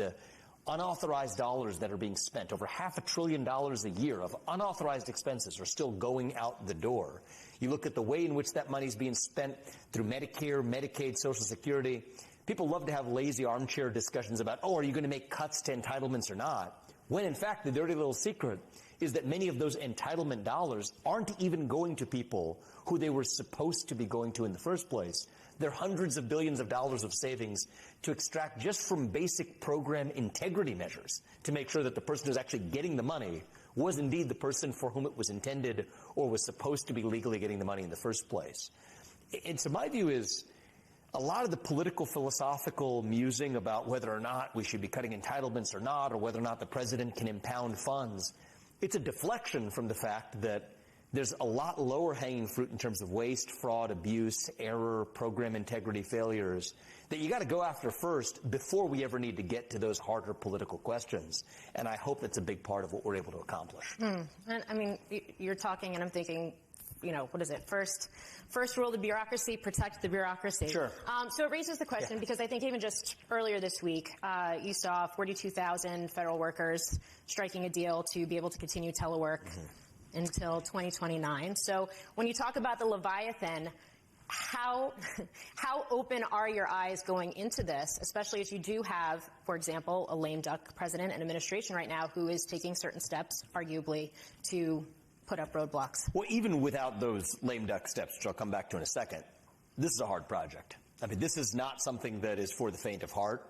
The unauthorized dollars that are being spent, over $500 billion a year of unauthorized expenses are still going out the door. You look at the way in which that money is being spent through Medicare, Medicaid, Social Security. People love to have lazy armchair discussions about, oh, are you going to make cuts to entitlements or not? When in fact, the dirty little secret is that many of those entitlement dollars aren't even going to people who they were supposed to be going to in the first place. They're hundreds of billions of dollars of savings to extract just from basic program integrity measures to make sure that the person who's actually getting the money was indeed the person for whom it was intended or was supposed to be legally getting the money in the first place. And so my view is a lot of the political philosophical musing about whether or not we should be cutting entitlements or not, or whether or not the president can impound funds, it's a deflection from the fact that there's a lot lower hanging fruit in terms of waste, fraud, abuse, error, program integrity failures that you got to go after first before we ever need to get to those harder political questions. And I hope that's a big part of what we're able to accomplish. And I mean, you're talking and I'm thinking, you know, what is it? First rule of the bureaucracy, protect the bureaucracy. Sure. So it raises the question, because I think even just earlier this week, you saw 42,000 federal workers striking a deal to be able to continue telework until 2029. So when you talk about the Leviathan, how open are your eyes going into this, especially as you do have, for example, a lame duck president and administration right now who is taking certain steps, arguably, to put up roadblocks? Well, even without those lame duck steps, which I'll come back to in a second, this is a hard project. I mean, this is not something that is for the faint of heart.